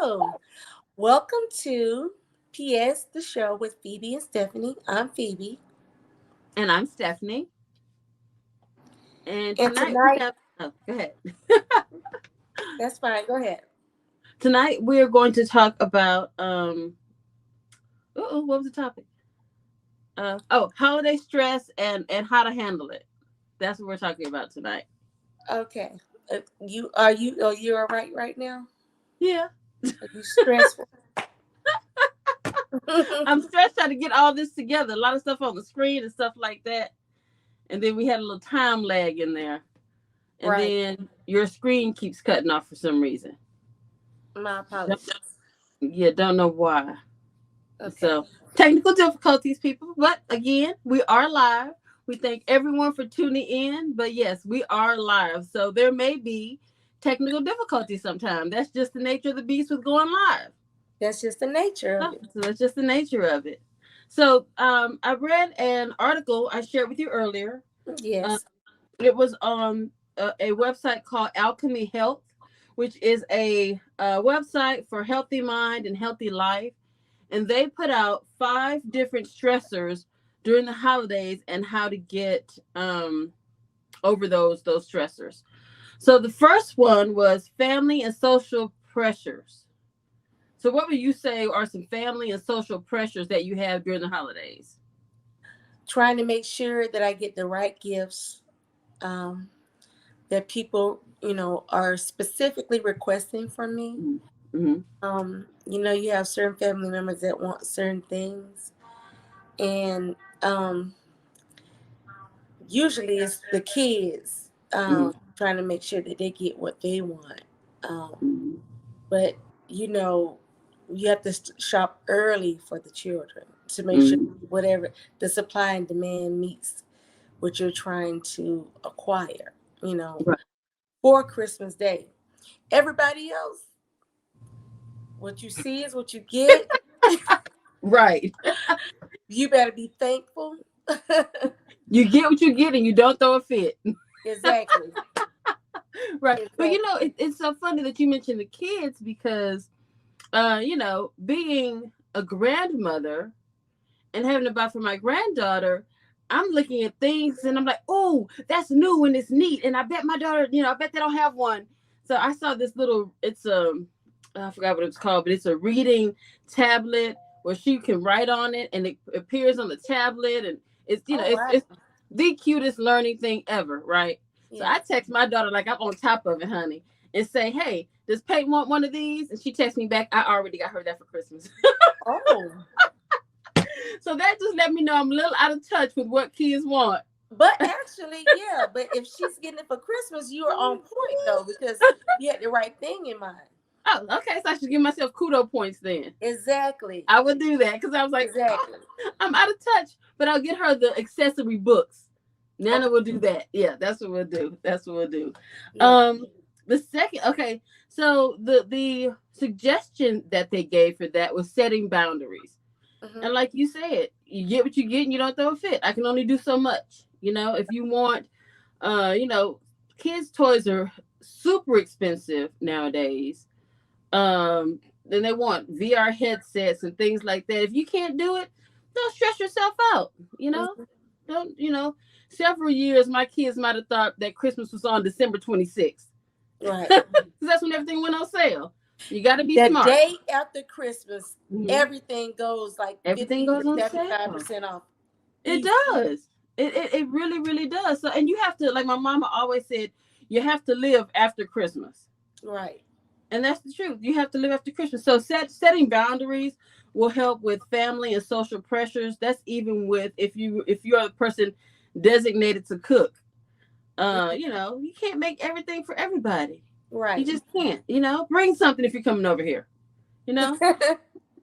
Hello. Welcome to PS the show with Phoebe and Stephanie. I'm Phoebe. And I'm Stephanie. And And tonight we tonight, have, go ahead. that's fine. Go ahead. Tonight we are going to talk about, what was the topic? Holiday stress and how to handle it. That's what we're talking about tonight. Okay. Are you all right now? Yeah. Are you stressful? I'm stressed trying to get all this together. A lot of stuff on the screen and stuff like that. And then we had a little time lag in there. And Right. then your screen keeps cutting off for some reason. My Don't- apologies. Yeah, don't know why. Okay. So technical difficulties, people. But again, we are live. We thank everyone for tuning in. But yes, we are live. So there may be technical difficulties sometime. That's just the nature of the beast with going live. That's just the nature of Oh, it. so that's just the nature of it. So I read an article I shared with you earlier. Uh, Yes. it was on a website called Alchemy Health, which is a website for healthy mind and healthy life, and they put out 5 different stressors during the holidays and how to get over those stressors. So the first one was family and social pressures. So what would you say are some family and social pressures that you have during the holidays? Trying to make sure that I get the right gifts um, that people, are specifically requesting from me. Mm-hmm. You have certain family members that want certain things, and usually it's the kids trying to make sure that they get what they want. Um, Mm-hmm. but you know, you have to shop early for the children to make sure Mm-hmm. whatever the supply and demand meets what you're trying to acquire. You know, Right. for Christmas Day, everybody else, what you see is what you get. Right. You better be thankful. You get what you get and you don't throw a fit. Exactly. Right. But Exactly. it's so funny that you mentioned the kids because being a grandmother and having to buy for my granddaughter, I'm looking at things and I'm like, oh, that's new and it's neat. And I bet my daughter, I bet they don't have one. So I saw this little, I forgot what it's called, but it's a reading tablet where she can write on it and it appears on the tablet. And it's, Oh wow. it's the cutest learning thing ever, right? So I Yeah. text my daughter like I'm on top of it, honey, and say, hey, does Peyton want one of these? And she texts me back, I already got her that for Christmas. Oh. So that just let me know I'm a little out of touch with what kids want. But actually, yeah. But if she's getting it for Christmas, you are on point though because you had the right thing in mind. Oh, okay. So I should give myself kudo points then. Exactly. I would do that because I was like, oh, Exactly. I'm out of touch. But I'll get her the accessory books. Nana Okay. will do that. Yeah, that's what we'll do. That's what we'll do. Yeah. Um, the second, okay. So the suggestion that they gave for that was setting boundaries. Hmm. And like you said, you get what you get and you don't throw a fit. I can only do so much. If you want, uh, you know, kids' toys are super expensive nowadays. Then they want VR headsets and things like that. If you can't do it, don't stress yourself out. You know, Hmm. don't Several years, my kids might have thought that Christmas was on December 26th Right. because that's when everything went on sale. You got to be The smart. day after Christmas, Mhm. everything goes like Everything 50 to goes on sale. 75% off. It Easy. does. It really, really does. So, and you have to, like my mama always said, you have to live after Christmas. Right. And that's the truth. You have to live after Christmas. So setting boundaries will help with family and social pressures. That's even with if you're a person designated to cook. You can't make everything for everybody. You Right. just can't. Bring something if you're coming over here. You know,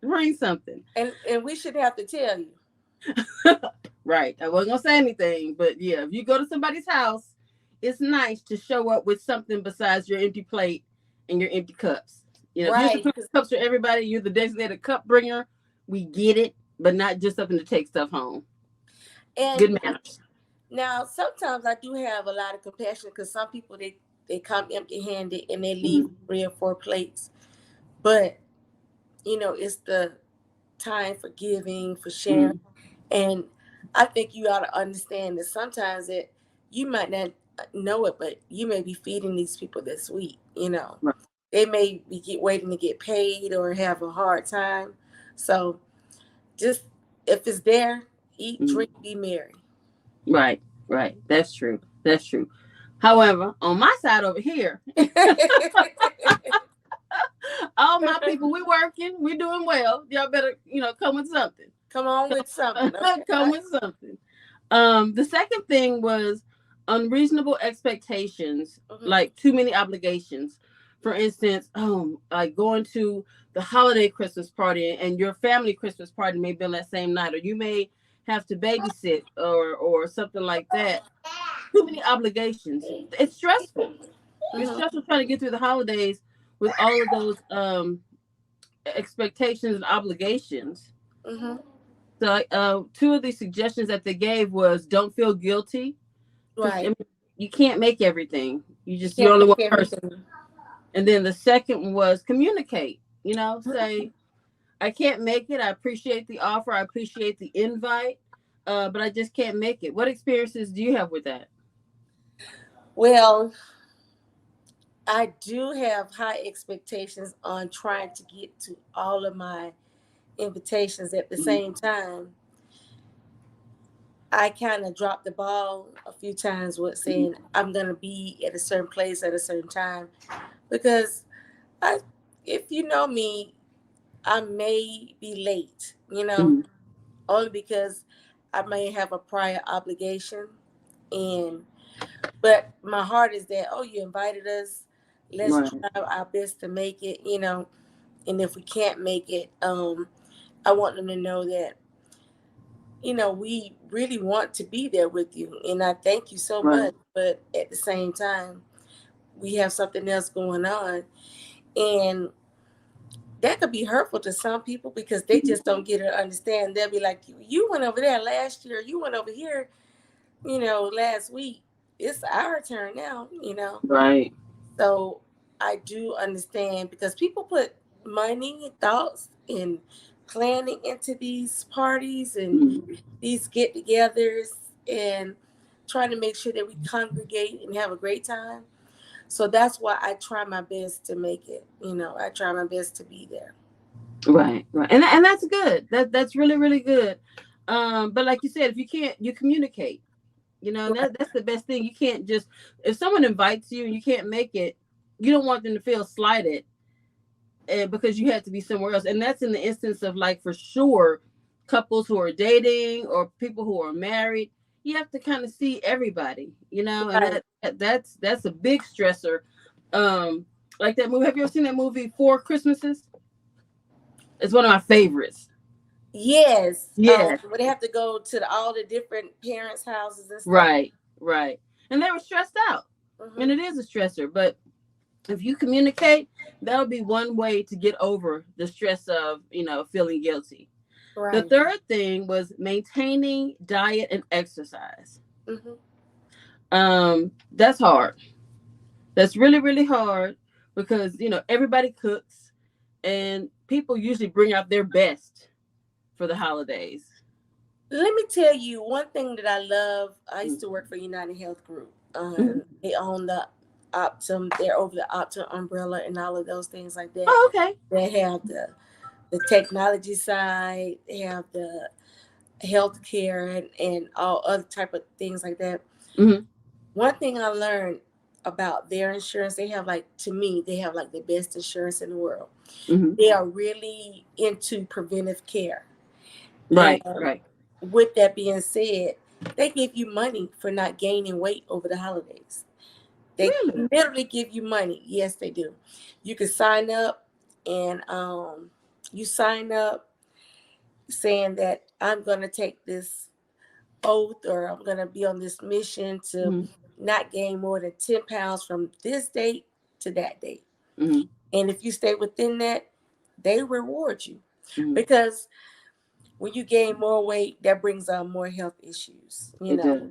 bring something. and we should have to tell you. Right. I wasn't gonna say anything, but yeah, if you go to somebody's house, it's nice to show up with something besides your empty plate and your empty cups. If you're Right. supplying cups for everybody, you're the designated cup bringer. We get it, but not just something to take stuff home. And Good manners. now sometimes I do have a lot of compassion because some people they come empty handed and they leave Mhm. 3 or 4 plates. But it's the time for giving, for sharing. Mm-hmm. And I think you ought to understand that sometimes you might not know it, but you may be feeding these people this week. Right. They may be waiting to get paid or have a hard time. So just if it's there, eat, Mm-hmm. drink, be merry. Right. Right. That's true. That's true. However, on my side over here, all my people, we working, we doing well. Y'all better, come with something. Come on with something, okay? Come with something. The second thing was unreasonable expectations, Hmm. like too many obligations. For instance, like going to the holiday Christmas party and your family Christmas party may be on that same night, or you may have to babysit or something like that. Too many obligations. It's stressful. It's Hmm. stressful trying to get through the holidays with all of those expectations and obligations. Hmm. So, two of the suggestions that they gave was don't feel guilty because Right. you can't make everything. You You're can't only make one person. everything. And then the second one was communicate. Say I can't make it. I appreciate the offer. I appreciate the invite, but I just can't make it. What experiences do you have with that? Well, I do have high expectations on trying to get to all of my invitations at the Mhm. same time. I kind of dropped the ball a few times with saying I'm going to be at a certain place at a certain time because I, if you know me, I may be late, Mhm. only because I may have a prior obligation. And but my heart is that, oh, you invited us, let's Right. try our best to make it, and if we can't make it, I want them to know that, we really want to be there with you, and I thank you so Right. much, but at the same time we have something else going on. And that could be hurtful to some people because they Mhm. just don't get it or understand. They'll be like, you went over there last year, you went over here, last week. It's our turn now. Right. So I do understand because people put money, thoughts, and planning into these parties and Mhm. these get togethers and trying to make sure that we congregate and have a great time. So that's why I try my best to make it. I try my best to be there. Right. Right. And that's good. That's really really good. But like you said, if you can't, you communicate. Right. That's the best thing. You can't just, if someone invites you and you can't make it, you don't want them to feel slighted, because you had to be somewhere else. And that's in the instance of, like, for sure, couples who are dating or people who are married. You have to kind of see everybody, and Right. that's a big stressor. Um, like that movie. Have you ever seen that movie Four Christmases? It's one of my favorites. Yes. Yes. But they have to go to all the different parents' houses and stuff. Right. Right. And they were stressed out, and Hmm. it is a stressor, but if you communicate, that'll be one way to get over the stress of, feeling guilty. The Right. third thing was maintaining diet and exercise. Hmm. That's hard. That's really, really hard because, everybody cooks and people usually bring out their best for the holidays. Let me tell you one thing that I love. I used Mm-hmm. to work for United Health Group. Mm-hmm. They own the Optum. They're over the Optum umbrella and all of those things like that. Oh, okay. They have the technology side. They have the healthcare and all other type of things like that. Mm-hmm. One thing I learned about their insurance, they have like to me, they have like the best insurance in the world. Mm-hmm. They are really into preventive care. Right, And right. with that being said, they give you money for not gaining weight over the holidays. They Really? literally give you money. Yes, they do. You can sign up and you sign up saying that I'm going to take this oath or I'm going to be on this mission to Mm-hmm. not gain more than 10 pounds from this date to that date. Mm-hmm. And if you stay within that, they reward you. Mm-hmm. Because when you gain more weight, that brings on more health issues, It does.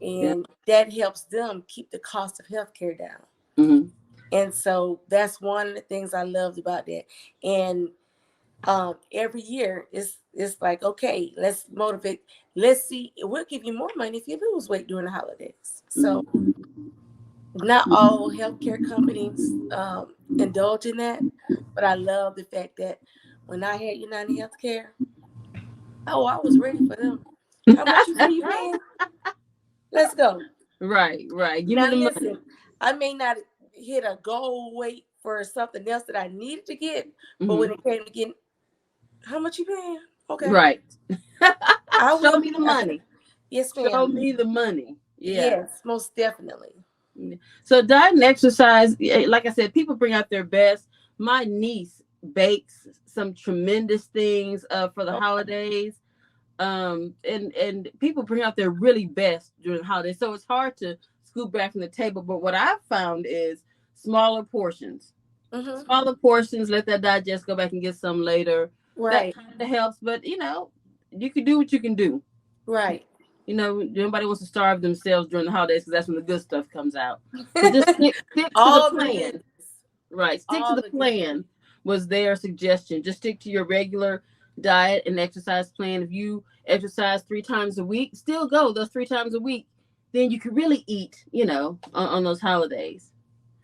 Yeah. and that helps them keep the cost of healthcare down. Mm-hmm. And so that's one of the things I loved about that. And every year it's like, okay, let's motivate. Let's see. We'll give you more money if you lose weight during the holidays. So not all healthcare companies indulge in that, but I love the fact that when I had United Healthcare, oh, I was ready for them. How much you say you paying? Let's go. Right, right. Give me Now the money. listen, I may not hit a goal weight for something else that I needed to get, but when Hmm. it came to getting, how much you paying? Okay, Right. I Show will. me the money. Yes, Show ma'am. me the money. Yeah. Yes, most definitely. So diet and exercise, like I said, people bring out their best. My niece bakes some tremendous things for the Okay. holidays. And people bring out their really best during the holidays. So it's hard to scoop back from the table. But what I've found is smaller portions. Mm-hmm. Smaller portions, let that digest, go back and get some later. That Right. kind of helps. But you can do what you can do. Right. Nobody wants to starve themselves during the holidays because that's when the good stuff comes out. So just stick to the All the plan. goodness. Right. Stick to All the the goodness. plan was their suggestion. Just stick to your regular diet and exercise plan. If you exercise 3 times a week, still go those 3 times a week. Then you can really eat, on those holidays.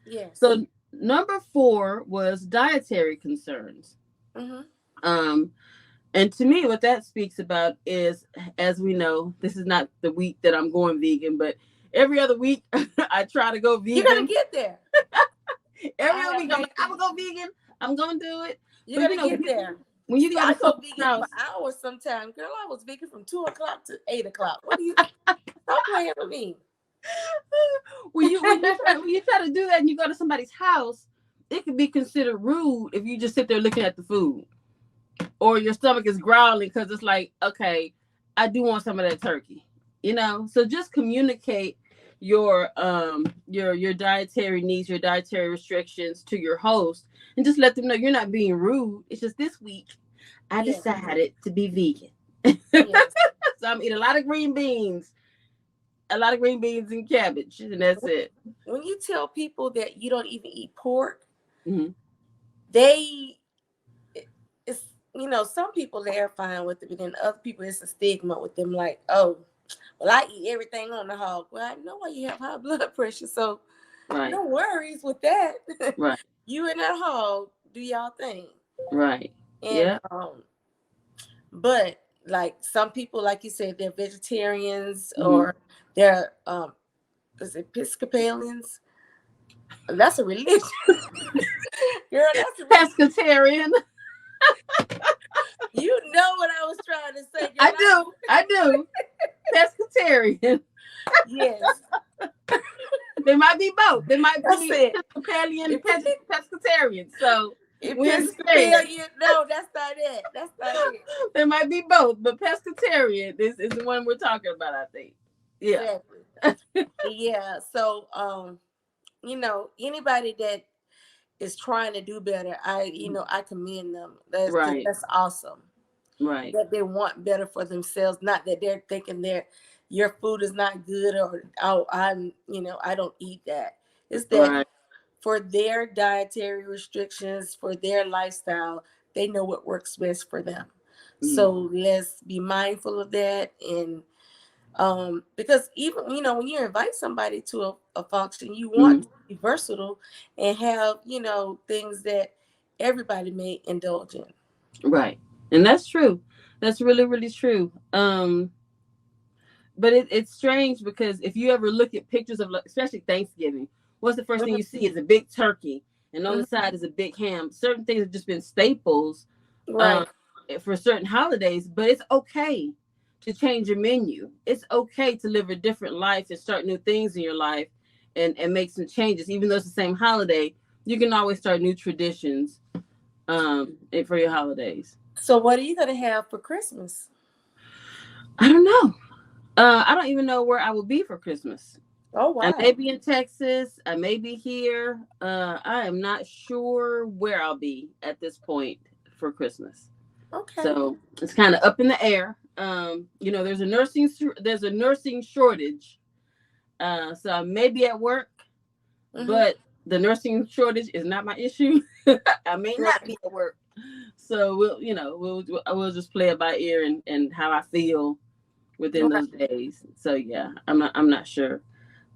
Yes. So number 4 was dietary concerns. Mm-hmm. Um, and to me, what that speaks about is, as we know, this is not the week that I'm going vegan, but every other week I try to go You're gonna vegan. get there. Every I other have week I'm faith like, in I'm you. gonna go vegan. I'm gonna do it. You're But gonna get there. when you See, go I to go someone's vegan for house, hours sometimes. Girl, I was vegan from 2 o'clock to 8 o'clock. What do you stop playing with me? when you try to do that and you go to somebody's house, it could be considered rude if you just sit there looking at the food, or your stomach is growling because it's like, okay, I do want some of that turkey. So just communicate your dietary needs, your dietary restrictions to your host, and just let them know you're not being rude. It's just this week I Yes. decided to be vegan. Yes. So I'm eating a lot of green beans and cabbage, and that's it. When you tell people that you don't even eat pork, Hmm. they it's some people they're fine with it, but then other people it's a stigma with them, like, oh, well, I eat everything on the hog. Well, I know why you have high blood pressure, so Right, no worries with that. right, You and that hog, do y'all thing. right. And Yeah. but like some people, like you said, they're vegetarians Hmm. or they're is it Episcopalians? That's a religion. Girl, that's a religion. Pescatarian. You know what I was trying to say, girl. I do. I do. Pescatarian. Yes, They might be both. They might that's be it. Episcopalian, Ep- pescatarian. So we understand. Episcopalian. No, that's not it. That's not it. They might be both, but pescatarian is the one we're talking about, I think. Yeah. Exactly. Yeah. So anybody that is trying to do better, I commend them. Right. That's awesome. Right. That they want better for themselves, not that they're thinking your food is not good, or oh, I don't eat that. It's that Right. for their dietary restrictions, for their lifestyle, they know what works best for them. Mm. So let's be mindful of that. And because even when you invite somebody to a function, you want Mm. to be versatile and have things that everybody may indulge in. Right. And that's true. That's really, really true. But it's strange because if you ever look at pictures of, like, especially Thanksgiving, what's the first thing Mhm, you see is a big turkey, and on the mhm. side is a big ham. Certain things have just been staples um, Right. for certain holidays, but it's okay to change your menu. It's okay to live a different life and start new things in your life, and make some changes. Even though it's the same holiday, you can always start new traditions for your holidays. So what are you gonna have for Christmas? I don't know. I don't even know where I will be for Christmas. Oh I may wow. be in Texas. I may be here. I am not sure where I'll be at this point for Christmas. Okay. So it's kind of up in the air. There's a nursing shortage. So I may be at work, Mm-hmm. but the nursing shortage is not my issue. I may not Right. be at work. So we'll just play it by ear and how I feel within Right. those days. So yeah, I'm not sure.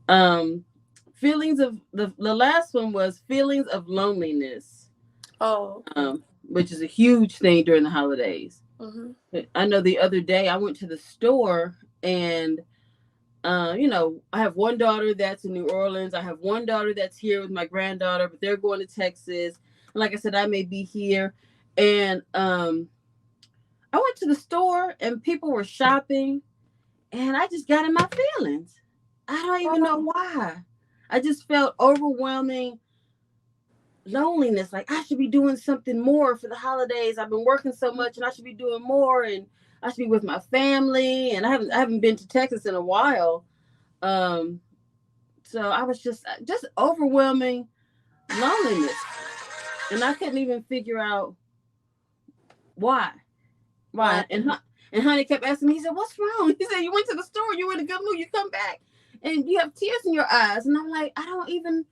Um, feelings of the last one was feelings of loneliness, Oh, okay. which is a huge thing during the holidays. Mhm. I know the other day I went to the store and I have one daughter that's in New Orleans. I have one daughter that's here with my granddaughter, but they're going to Texas. And like I said, I may be here. And I went to the store and people were shopping, and I just got in my feelings. I don't even know Oh. why. I just felt overwhelming loneliness. Like I should be doing something more for the holidays. I've been working so much, and I should be doing more, and I should be with my family. And I haven't been to Texas in a while. Um, So I was just overwhelming loneliness, and I couldn't even figure out why. Wow. Why? And Honey kept asking me. He said, "What's wrong?" He said, "You went to the store. You were in a good mood. You come back, and you have tears in your eyes." And I'm like, I don't even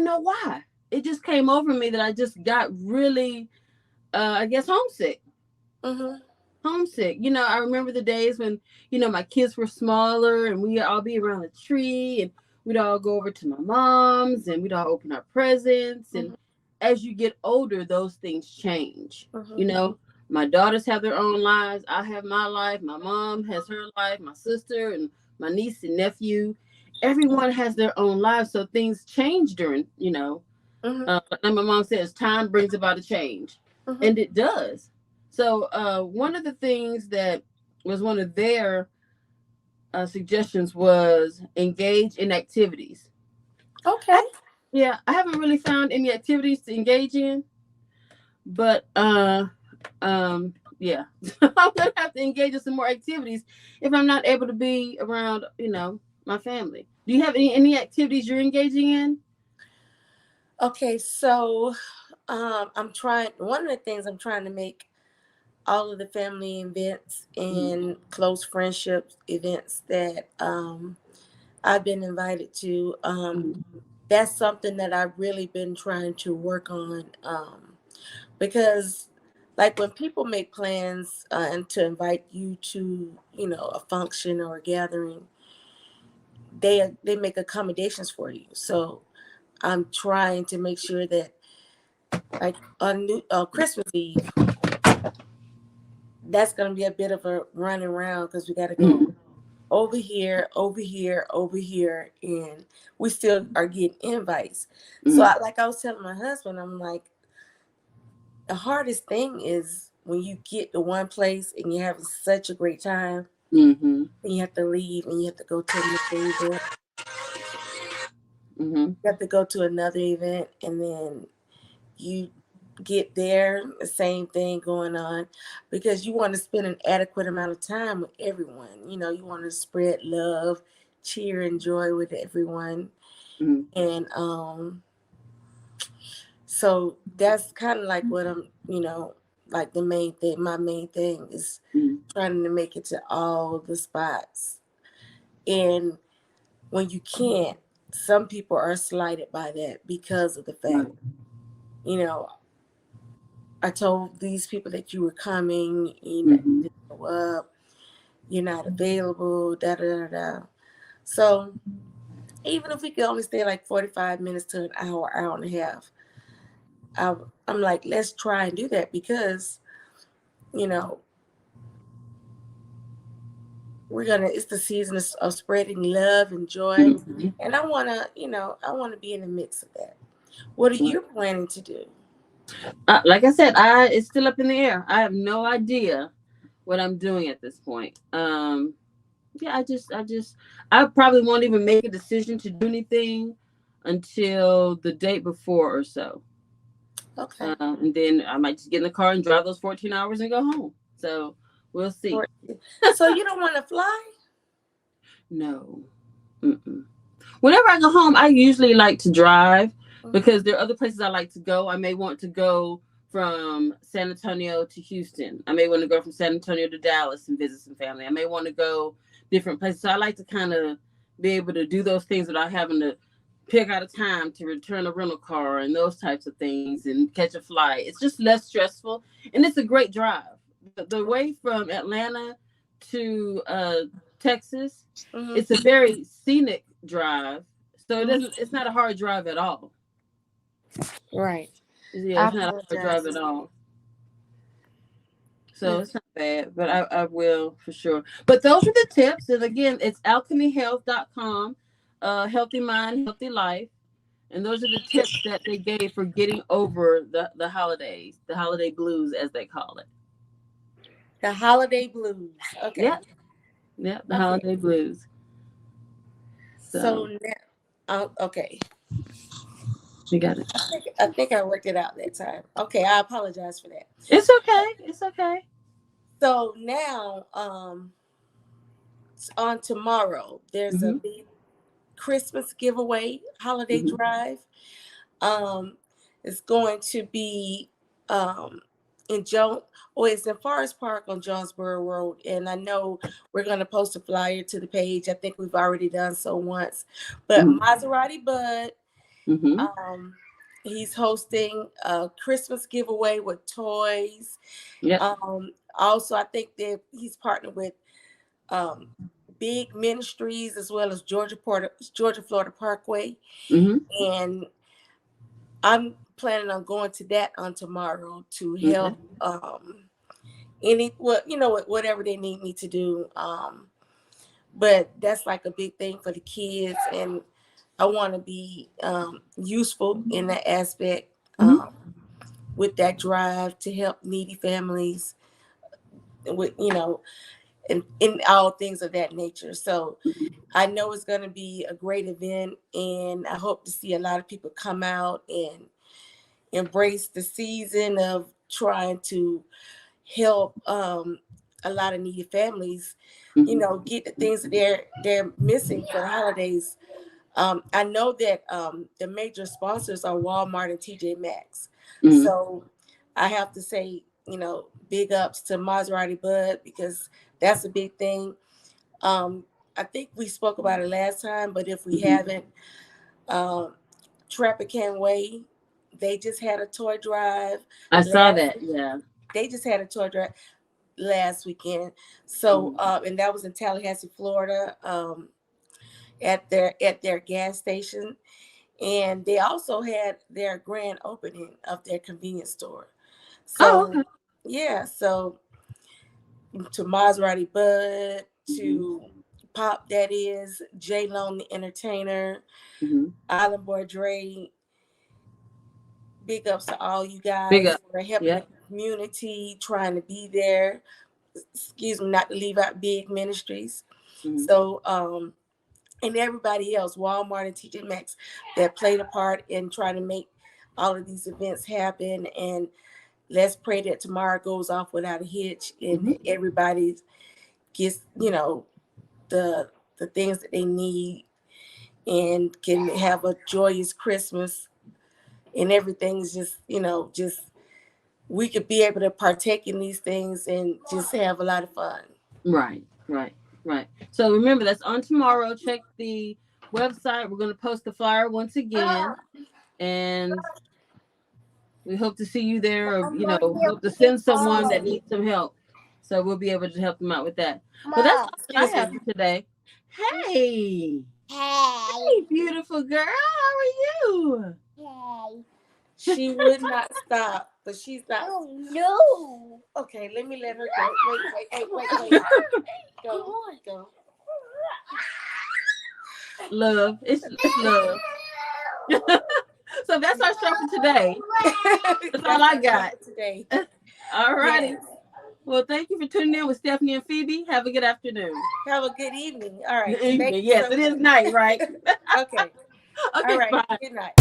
know why. It just came over me that I just got really, I guess, homesick. Mhm. Homesick. I remember the days when, my kids were smaller and we'd all be around the tree and we'd all go over to my mom's and we'd all open our presents. And Mhm. as you get older, those things change. You Mhm. know, my daughters have their own lives. I have my life. My mom has her life, my sister and my niece and nephew. Everyone has their own lives. So things change Mhm. like my mom says, time brings about a change, Mhm. and it does. So one of the things that was one of their suggestions was engage in activities. I, Okay. yeah, I haven't really found any activities to engage in, but yeah, I'm gonna have to engage in some more activities if I'm not able to be around, my family. Do you have any activities you're engaging in? Okay. So, I'm trying. One of the things I'm trying to make all of the family events Mm, and close friendship events that I've been invited to. mm, That's something that I've really been trying to work on, because, like, when people make plans and to invite you to, a function or a gathering, they make accommodations for you. So I'm trying to make sure that, like, on Christmas Eve, that's going to be a bit of a run around because we got to go mm, over here, over here, over here, and we still are getting invites. So, mm, like I was telling my husband, I'm like, the hardest thing is when you get to one place and you're having such a great time, mm, and you have to leave and you have to go to another event. mm, You have to go to another event, and then you get there, the same thing going on, because you want to spend an adequate amount of time with everyone. You want to spread love, cheer, and joy with everyone. mm, And so that's kind of like what I'm, like the main thing. My main thing is mm. trying to make it to all the spots. And when you can't, some people are slighted by that because of the fact, Right. you know, I told these people that you were coming, Mm-hmm. you didn't show up, you're not available, da da da da. So even if we could only stay like 45 minutes to an hour, hour and a half, I, I'm like, let's try and do that because, you know, it's the season of spreading love and joy. Mm-hmm. And I want to be in the mix of that. What are Right. you planning to do? Like I said, it's still up in the air. I have no idea what I'm doing at this point. Yeah, I probably won't even make a decision to do anything until the date before or so. Okay. And then I might just get in the car and drive those 14 hours and go home. So we'll see. So you don't want to fly? No. Mm-mm. Whenever I go home, I usually like to drive Hmm. because there are other places I like to go. I may want to go from San Antonio to Houston. I may want to go from San Antonio to Dallas and visit some family. I may want to go different places. So I like to kind of be able to do those things without having to pick out a time to return a rental car and those types of things and catch a flight. It's just less stressful, and it's a great drive. The way from Atlanta to Texas, Mm-hmm. it's a very scenic drive, so it Mm-hmm. doesn't. It's not a hard drive at all. Right. Yeah, I it's not a hard drive apologize. at all. So Yes. it's not bad, but I will for sure. But those are the tips. And again, it's alchemyhealth.com, healthy mind, healthy life. And those are the tips that they gave for getting over the holidays, the holiday blues, as they call it. The holiday blues. Okay. Yep. Yep. The Okay. holiday blues. So So now, okay. you got it. I think I worked it out that time. Okay, I apologize for that. It's okay. It's okay. So now, on tomorrow, there's a Mm-hmm. big Christmas giveaway holiday Mm-hmm. drive. Um, it's going to be in it's in Forest Park on Jonesboro Road, and I know we're going to post a flyer to the page. I think we've already done so once, but Mm-hmm. Maserati Bud, Mm-hmm. um, he's hosting a Christmas giveaway with toys. Yep. Also, I think that he's partnered with um, big ministries as well as Georgia Florida Parkway, Mm-hmm. and I'm planning on going to that on tomorrow to Okay. help whatever they need me to do. But that's like a big thing for the kids, and I want to be useful in that aspect Mm-hmm. with that drive to help needy families with and in all things of that nature. So I know it's going to be a great event, and I hope to see a lot of people come out and embrace the season of trying to help a lot of needy families, Mm-hmm. get the things that they're missing for the holidays. I know that the major sponsors are Walmart and TJ Maxx, Mm-hmm. so I have to say, big ups to Maserati Bud because that's a big thing. Um, I think we spoke about it last time, but if we Mm-hmm. haven't, um, Trappican Way, they just had a toy drive I saw last. that. Yeah. They just had a toy drive last weekend. So, Mm-hmm. and that was in Tallahassee, Florida, at their gas station, and they also had their grand opening of their convenience store. Oh, So, okay. yeah, so to Maserati Bud, Mm-hmm. to Pop, that is J Lone the Entertainer, Mm-hmm. Island Boy Dre. Big ups to all you Big guys up. for helping the Yep. community, trying to be there. Excuse me, not to leave out big ministries. Mm-hmm. So, and everybody else, Walmart and TJ Maxx, that played a part in trying to make all of these events happen. And let's pray that tomorrow goes off without a hitch and Mm-hmm. everybody gets, the the things that they need and can have a joyous Christmas and everything's just we could be able to partake in these things and just have a lot of fun. Right, right, right. So remember, that's on tomorrow. Check the website. We're going to post the flyer once again, and we hope to see you there, or hope to send someone that needs some help. So we'll be able to help them out with that. But that's all that Excuse I have me. for today. Hey, hey, beautiful girl. How are you? She would not stop, but she's not. Oh no. Okay, let me let her go. Wait. Go, go. Love. It's love. So that's our show for today. That's all I got. Today. All righty. Yes. Well, thank you for tuning in with Stephanie and Phoebe. Have a good afternoon. Have a good evening. All right. Good Thank evening. you Yes, so it is much. night, right? Okay. All Okay, right. bye. Good night.